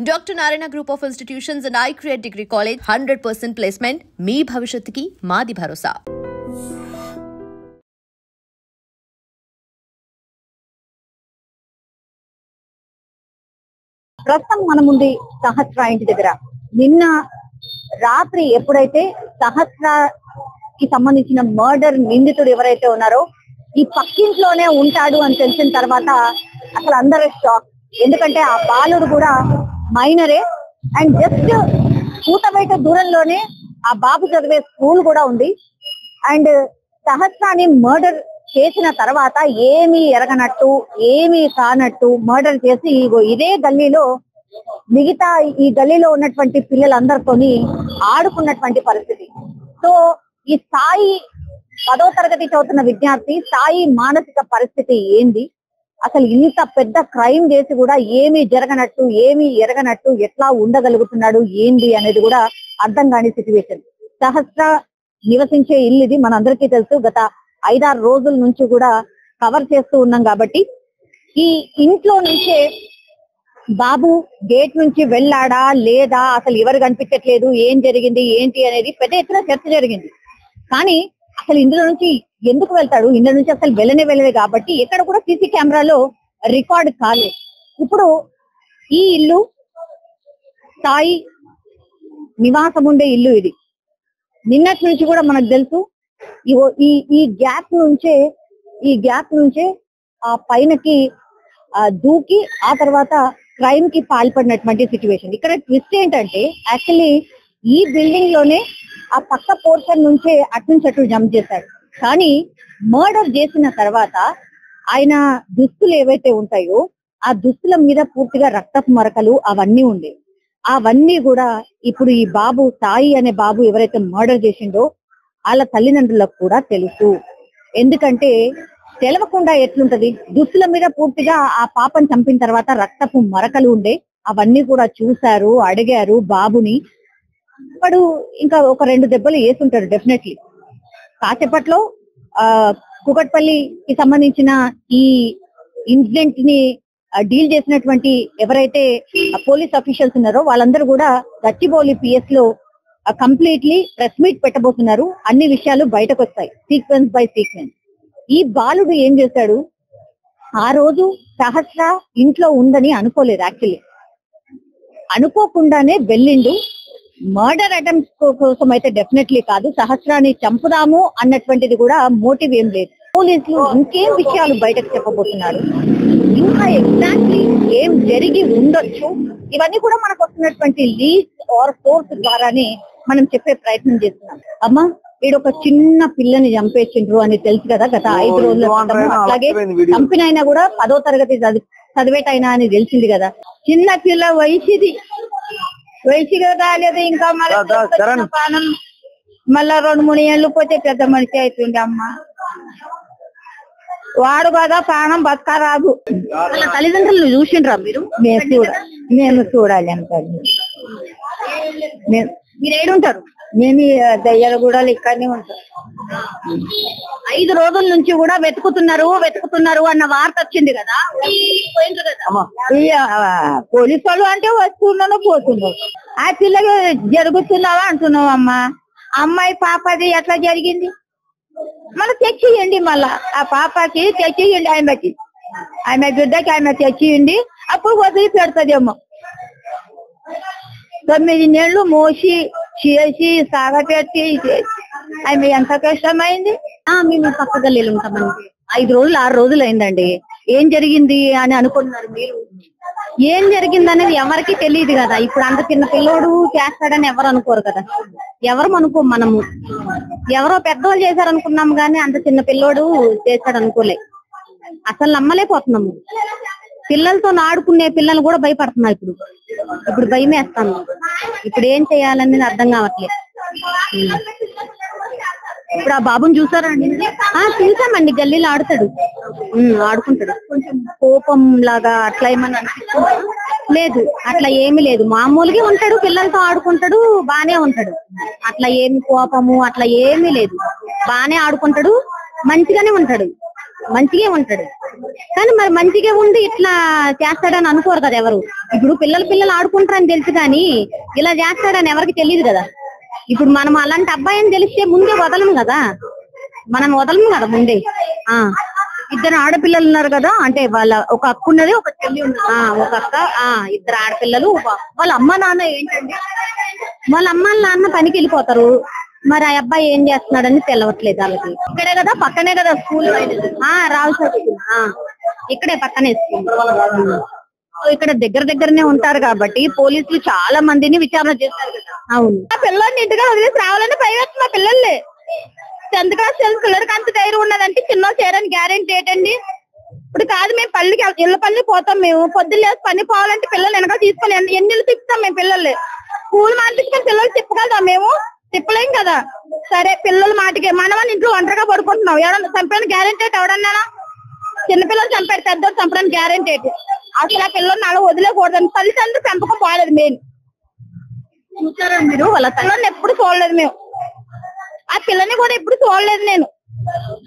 Dr. Narayana Group of Institutions and I Create Degree College 100% placement. మీ భవిష్యత్తుకి మాది భరోసా. ప్రస్తుతం మన ముందు సహస్ర ఇంటి దగ్గర నిన్న రాత్రి ఎప్పుడైతే సహస్రకి సంబంధించిన మర్డర్ నిందితుడు ఎవరైతే ఉన్నారో ఈ పక్కింట్లోనే ఉంటాడు అని తెలిసిన తర్వాత అసలు అందరూ షాక్. ఎందుకంటే ఆ బాలుడు కూడా మైనరే అండ్ జస్ట్ కూతబయట దూరంలోనే ఆ బాబు చదివే స్కూల్ కూడా ఉంది. అండ్ సహస్రాన్ని మర్డర్ చేసిన తర్వాత ఏమీ ఎరగనట్టు ఏమీ కానట్టు మర్డర్ చేసి ఇదే గల్లీలో మిగతా ఈ గల్లీలో ఉన్నటువంటి పిల్లలందరితోని ఆడుకున్నటువంటి పరిస్థితి. సో ఈ సాయి 10వ తరగతి చదువుతున్న విద్యార్థి సాయి మానసిక పరిస్థితి ఏంది, అసలు ఇంత పెద్ద క్రైమ్ చేసి కూడా ఏమీ జరగనట్టు ఏమీ ఎరగనట్టు ఎట్లా ఉండగలుగుతున్నాడు ఏంది అనేది కూడా అర్థం కాని సిచ్యువేషన్. సహస్ర నివసించే ఇల్లు ఇది మనందరికీ తెలుసు. గత 5-6 రోజుల నుంచి కూడా కవర్ చేస్తూ ఉన్నాం కాబట్టి ఈ ఇంట్లో నుంచే బాబు గేట్ నుంచి వెళ్ళాడా లేదా, అసలు ఎవరు కనిపించట్లేదు, ఏం జరిగింది ఏంటి అనేది పెద్ద ఎత్తున చర్చ జరిగింది. కానీ అసలు ఇందులో నుంచి ఎందుకు వెళ్తాడు, ఇందులో నుంచి అసలు వెళ్ళలేదు కాబట్టి ఎక్కడ కూడా సీసీ కెమెరాలో రికార్డ్ కాలేదు. ఇప్పుడు ఈ ఇల్లు సాయి నివాసం ఉండే ఇల్లు ఇది. నిన్నటి నుంచి కూడా మనకు తెలుసు ఈ గ్యాప్ నుంచే ఆ పైనకి దూకి ఆ తర్వాత క్రైమ్ కి పాల్పడినటువంటి సిచ్యువేషన్. ఇక్కడ ట్విస్ట్ ఏంటంటే యాక్చువల్లీ ఈ బిల్డింగ్ లోనే ఆ పక్క పోర్షన్ నుంచే అటు జంప్ చేశాడు. కానీ మర్డర్ చేసిన తర్వాత ఆయన దుస్తులు ఏవైతే ఉంటాయో ఆ దుస్తుల మీద పూర్తిగా రక్తపు మరకలు అవన్నీ ఉండేవి. అవన్నీ కూడా ఇప్పుడు ఈ బాబు సాయి అనే బాబు ఎవరైతే మర్డర్ చేసిండో వాళ్ళ తల్లిదండ్రులకు కూడా తెలుసు. ఎందుకంటే తెలవకుండా ఎట్లుంటది, దుస్తుల మీద పూర్తిగా ఆ పాపను చంపిన తర్వాత రక్తపు మరకలు ఉండే అవన్నీ కూడా చూశారు, అడిగారు బాబుని. వాడు ఇంకా ఒక 2 దెబ్బలు వేసుంటాడు డెఫినెట్లీ. కాసేపట్లో కుకట్పల్లికి సంబంధించిన ఈ ఇన్సిడెంట్ ని డీల్ చేసినటువంటి ఎవరైతే పోలీస్ అఫీషియల్స్ ఉన్నారో వాళ్ళందరూ కూడా గచ్చిబౌలి పిఎస్ లో కంప్లీట్లీ ప్రెస్ మీట్ పెట్టబోతున్నారు. అన్ని విషయాలు బయటకు వస్తాయి సీక్వెన్స్ బై సీక్వెన్స్. ఈ బాలుడు ఏం చేశాడు, ఆ రోజు సహస్ర ఇంట్లో ఉందని అనుకోలేదు. యాక్చువల్లీ అనుకోకుండానే వెళ్ళిండు. మర్డర్ అటెంప్ట్ కోసం అయితే డెఫినెట్లీ కాదు, సహస్రాన్ని చంపుదాము అన్నటువంటిది కూడా మోటివ్ ఏం లేదు. పోలీసులు ఇంకేం విషయాలు బయటకు చెప్పబోతున్నారు, ఇంకా ఎగ్జాక్ట్లీ ఏం జరిగి ఉండొచ్చు, ఇవన్నీ కూడా మనకు వస్తున్నటువంటి లీడ్స్ ఆర్ సోర్స్ ద్వారానే మనం చెప్పే ప్రయత్నం చేస్తున్నాం. అమ్మా వీడొక చిన్న పిల్లని చంపేసిండ్రు అని తెలుసు కదా గత 5 రోజుల క్రితం. అట్లాగే చంపినైనా కూడా 10వ తరగతి చదివేటైనా అని తెలిసింది కదా. చిన్న పిల్ల వయసుగా రాలేదు ఇంకా పానం మళ్ళా 2-3 ఏళ్ళు పోతే పెద్ద మనిషి అవుతుంది. అమ్మ వాడు కదా ప్రాణం బతక రాదు. వాళ్ళ తల్లిదండ్రులు చూసిండ్రా మీరు? మేము చూడాలి అనుకోండి. మీరు ఏడుంటారు? మేము దయ్యాలు కూడా ఇక్కడనే ఉంటాం. 5 రోజుల నుంచి కూడా వెతుకుతున్నారు అన్న వార్త వచ్చింది కదా. పోలీసు వాళ్ళు అంటే వస్తున్నాను పోతున్నారు. ఆ పిల్లలు జరుగుతున్నావా అంటున్నావు అమ్మా. అమ్మాయి పాపది ఎట్లా జరిగింది మళ్ళీ తెచ్చియండి, మళ్ళా ఆ పాపకి తెచ్చియండి, ఆమె బిడ్డకి ఆమె తెచ్చియండి, అప్పుడు వదిలి పెడతదేమో. 9 నెలలు మోసి చేసి సాగపెట్టి ఆమె ఎంత కష్టమైంది. మేము పక్క గల్లీలు ఉంటామండి. 5 రోజులు 6 రోజులు అయిందండి. ఏం జరిగింది అని అనుకుంటున్నారు మీరు? ఏం జరిగింది అనేది ఎవరికి తెలియదు కదా. ఇప్పుడు అంత చిన్న పిల్లోడు చేస్తాడని ఎవరు అనుకోరు కదా. మనము ఎవరో పెద్దవాళ్ళు చేశారనుకున్నాము కానీ అంత చిన్న పిల్లోడు చేస్తాడు అనుకోలే. అసలు నమ్మలేకపోతున్నాము. పిల్లలతో ఆడుకునే పిల్లలు కూడా భయపడుతున్నారు. ఇప్పుడు భయం వేస్తాను. ఇప్పుడు ఏం చేయాలనేది అర్థం కావట్లేదు. ఇప్పుడు ఆ బాబుని చూసారండి? చూసామండి. గల్లీలో ఆడుకుంటాడు. కొంచెం కోపం లాగా అట్లా ఏమన్నా లేదు, అట్లా ఏమీ లేదు. మామూలుగా ఉంటాడు, పిల్లలతో ఆడుకుంటాడు, బానే ఉంటాడు. అట్లా ఏమి కోపము అట్లా ఏమీ లేదు. బానే ఆడుకుంటాడు, మంచిగా ఉంటాడు. కానీ మరి మంచిగా ఉండి ఇట్లా చేస్తాడని అనుకోరు కదా ఎవరు. ఇప్పుడు పిల్లలు ఆడుకుంటారని తెలుసు కానీ ఇలా చేస్తాడని ఎవరికి తెలియదు కదా. ఇప్పుడు మనం అలాంటి అబ్బాయిని తెలిస్తే ముందే వదలము కదా, మనం వదలము కదా ముందే. ఇద్దరు ఆడపిల్లలు ఉన్నారు కదా, అంటే వాళ్ళ ఒక అక్క ఉన్నది, ఒక చెల్లి ఉన్నది. ఒక అక్క, ఇద్దరు ఆడపిల్లలు. వాళ్ళ అమ్మ నాన్న ఏంటంటే వాళ్ళ అమ్మ నాన్న పనికి వెళ్ళిపోతారు. మరి ఆ అబ్బాయి ఏం చేస్తున్నాడని తెలవట్లేదు వాళ్ళకి. ఇక్కడే కదా, పక్కనే కదా స్కూల్. రావుసాటి ఇక్కడే పక్కనే స్కూల్. ఇక్కడ దగ్గరనే ఉంటారు కాబట్టి పోలీసులు చాలా మందిని విచారణ చేస్తారు కదా. అవును, పిల్లల్ని ఇంటిగా వదిలేసి రావాలని భయవేస్తుంది. మా పిల్లల్ని 10th క్లాస్ పిల్లలకి అంత ధైర్యం ఉన్నదంటే చిన్న చేయడానికి గ్యారెంటీ ఏంటండి? ఇప్పుడు కాదు, మేము పల్లికి ఇళ్ళ పల్లి పోతాం. మేము పొద్దున్న లేసి పని పోవాలంటే పిల్లలు వెనక తీసుకొని ఎన్ని తిప్పుతాం మేము. పిల్లల్ని స్కూల్ మాటించుకొని పిల్లలు తిప్పగలదా? మేము తిప్పలేం కదా. సరే, పిల్లల మాటికి మన వాళ్ళ ఇంట్లో ఒంటరిగా పడుకుంటున్నాం. ఎవడన్నా చంపడానికి గ్యారెంటీ ఏంటి? ఎవడన్నా చిన్నపిల్లలు చంపాడు, పెద్దోడు చంపడానికి గ్యారెంటీ ఏంటి? అసలు ఆ పిల్లల్ని అలా వదిలేకూడదని తల్లిదండ్రులు పెంపకం పోలేదు. మెయిన్ చూసారా మీరు? వాళ్ళ పిల్లల్ని ఎప్పుడు చూడలేదు మేము. ఆ పిల్లని కూడా ఎప్పుడు చూడలేదు నేను.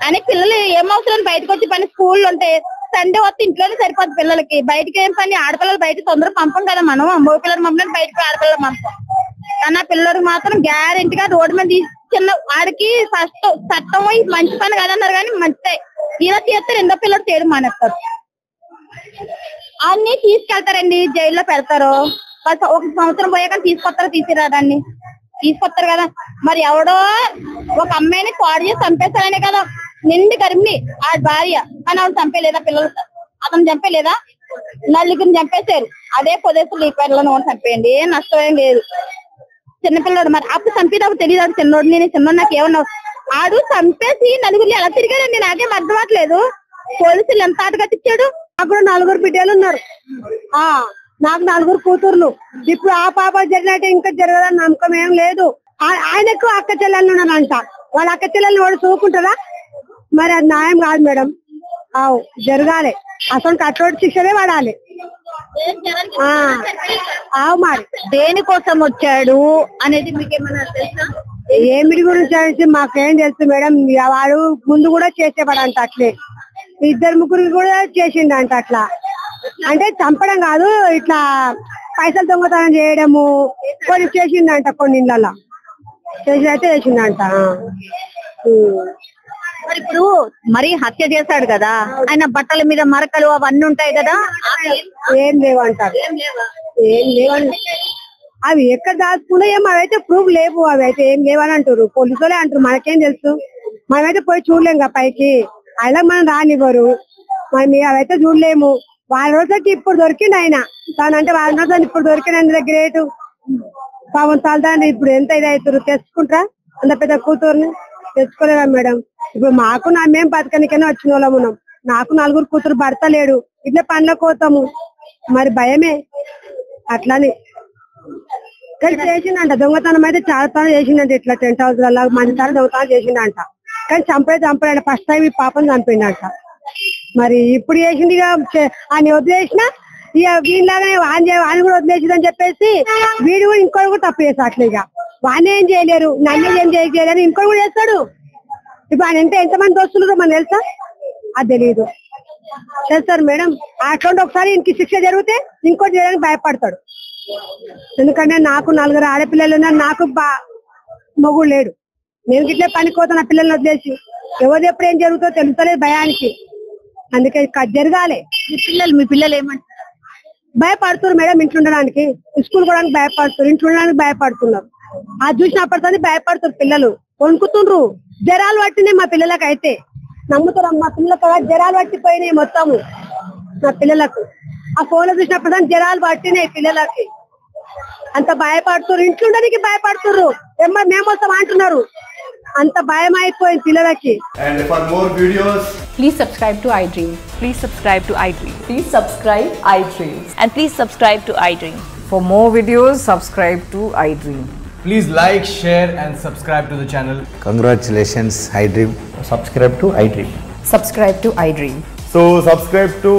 అని పిల్లలు ఏమవసరం బయటకు వచ్చి పని, స్కూల్ ఉంటే సండే వస్తే ఇంట్లోనే సరిపోద్ది పిల్లలకి. బయటకి ఏం పని? ఆడపిల్లలు బయట తొందరగా పంపం కదా మనం. మగ పిల్లలు పంపడానికి బయటకు ఆడపిల్లలు పంపం. కానీ ఆ పిల్లలకు మాత్రం గ్యారెంటీగా రోడ్డు మీద చిన్న వాడికి ఫస్ట్ చట్టం మంచి పని కదన్నారు కానీ మంచిదే. ఇలా చేస్తే రెండో పిల్లలు చేయడం మానేస్తారు. అన్ని తీసుకెళ్తారండి, జైల్లో పెడతారు. ఒక సంవత్సరం పోయాక తీసుకొస్తారు కదా. మరి ఎవడో ఒక అమ్మాయిని పాడు చేసి చంపేస్తారనే కదా నిండి గర్భిణి ఆ భార్య. కానీ ఆవిడ చంపేలేదా? పిల్లలు అతను చంపేలేదా? నలుగురిని చంపేశారు. అదే పొదేశంలో ఈ పిల్లలను చంపేయండి, ఏం నష్టమేం లేదు. చిన్నపిల్లడు మరి అప్పుడు చంపేటప్పుడు తెలియదు. చిన్నోడు నేను చిన్నోడు నాకు ఏమన్నా ఆడు చంపేసి నలుగురిని ఎలా తిరిగాడండి? నాకేం అర్థం అవ్వట్లేదు. పోలీసులు ఎంత ఆట కట్టించాడు. అప్పుడు 4 బిడ్డలు ఉన్నారు. నాకు 4 కూతుర్లు. ఇప్పుడు ఆ పాప జరిగినట్టు ఇంకా జరగదని నమ్మకం ఏం లేదు. ఆయనకు అక్క చెల్లెళ్ళు ఉన్నారంట. వాళ్ళ అక్క చెల్లెల్ని వాడు చూసుకుంటారా? మరి అది న్యాయం కాదు మేడం. జరగాలి, అసలు కట్టోటి శిక్షనే పడాలి. మరి దేనికోసం వచ్చాడు అనేది మీకేమన్నా తెలుసా? ఏమిటి గురించి తెలిసి మాకేం తెలుసు మేడం. వాడు ముందు కూడా చేసేవాడంట అట్లే. 2-3 కూడా చేసిండంట అట్లా. అంటే చంపడం కాదు, ఇట్లా పైసలు దొంగతనం చేయడము కొన్ని చేసిందంట. కొన్ని ఇళ్ళ చేసిందంట. మరి ఇప్పుడు మరీ హత్య చేశాడు కదా, ఆయన బట్టల మీద మరకలు అవన్నీ ఉంటాయి కదా, ఏం లేవంటారు. ఏం లేవండి. అవి ఎక్కడ దాచుకున్నా ఏమో అవైతే ప్రూఫ్ లేవు. అవి అయితే ఏం లేవని అంటారు పోలీసులే అంటారు. మనకేం తెలుసు? మనమైతే పోయి చూడలేం కదా పైకి. అలా మనం రానివ్వరు. మరి అవైతే చూడలేము. వాళ్ళ రోజులకి ఇప్పుడు దొరికింది ఆయన తానంటే. వాళ్ళ రోజులు ఇప్పుడు దొరికిన గ్రేట్. పాపం తలదాన్ని ఇప్పుడు ఎంత ఇదవుతారు. తెచ్చుకుంటారా అంత పెద్ద కూతురుని? తెచ్చుకోలేదా మేడం? ఇప్పుడు మాకు మేము బతకనికైనా వచ్చిన వాళ్ళం ఉన్నాం. నాకు 4 కూతురు, భర్త లేడు. ఇట్లా పనులకు పోతాము. మరి భయమే అట్లానే. కానీ చేసిందంట దొంగతనం. అయితే చాలా తనం చేసిందంట. ఇట్లా 10 హౌస్లలో మంచి తరం దొంగతనం చేసిందంట. కానీ చంపాడు. ఫస్ట్ టైం ఈ పాపను చంపిండంట. మరి ఇప్పుడు చేసింది ఆయన వదిలేసిన ఇక వీళ్ళలాగానే వాడిని కూడా వదిలేసిందని చెప్పేసి వీడు కూడా ఇంకోటి కూడా తప్పు చేస్తాడు. అట్లా ఇక వాడిని ఏం చేయలేరు, నన్ను ఏం చేయలేరు, ఇంకోటి కూడా చేస్తాడు. ఇప్పుడు ఆయన ఎంతమంది దోస్తులు మనకు తెలుసా? అది తెలియదు. చేస్తారు మేడం. అటువంటి ఒకసారి ఇంటికి శిక్ష జరిగితే ఇంకోటి చేయడానికి భయపడతాడు. ఎందుకంటే నాకు 4 ఆడపిల్లలు ఉన్నారు. నాకు మొగుడు లేడు. నేను గిట్లే పనికోతా నా పిల్లల్ని వదిలేసి. ఎవరు ఎప్పుడు ఏం జరుగుతుందో తెలుస్తలేదు భయానికి. అందుకే జరగాలి. మీ పిల్లలు ఏమంటారు? భయపడుతున్నారు మేడం. ఇంట్లో ఉండడానికి, స్కూల్ కూడా భయపడుతున్నారు, ఇంట్లో ఉండడానికి భయపడుతున్నారు. అది చూసినప్పటికీ భయపడుతున్నారు పిల్లలు. వణుకుతుండ్రు. జ్వరాలు పట్టినాయి మా పిల్లలకి. అయితే నమ్ముతారు మా పిల్లలకు జ్వరాలు పట్టిపోయినాయి మొత్తము నా పిల్లలకు. ఆ ఫోన్ లో చూసినప్పుడు జ్వరాలు పట్టినాయి పిల్లలకి. అంత భయపడుతున్నారు. ఇంట్లో ఉండడానికి భయపడుతున్నారు. మేము వస్తాం అంటున్నారు. అంత భయం అయిపోయింది పిల్లలకి. And for more videos, please subscribe to iDream. Please subscribe to iDream. Please subscribe iDream. And please subscribe to iDream. For more videos, subscribe to iDream. please like, share and subscribe to the channel. Congratulations, iDream. Subscribe to iDream. Subscribe to iDream. So subscribe to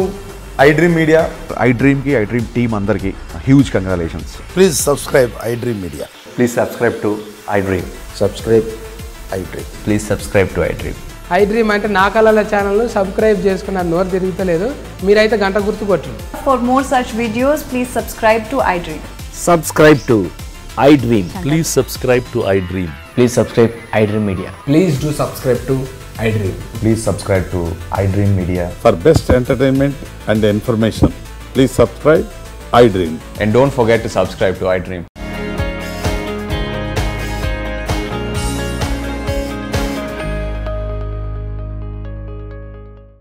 iDream Media. iDream ki iDream team andarki huge congratulations. Please subscribe iDream Media. Please subscribe to iDream. Subscribe iDream. Please subscribe to iDream. I dream అంటే నా కళల channel subscribe చేసుకున్న నోరు తిరుగుతలేదు. మీరైతే గంట గుర్తు కొట్టండి. For more such videos, please subscribe to iDream. Subscribe to iDream. Please subscribe to iDream. Please subscribe iDream Media. Please do subscribe to iDream. Please subscribe to iDream Media. For best entertainment and information, please subscribe iDream. And don't forget to subscribe to iDream.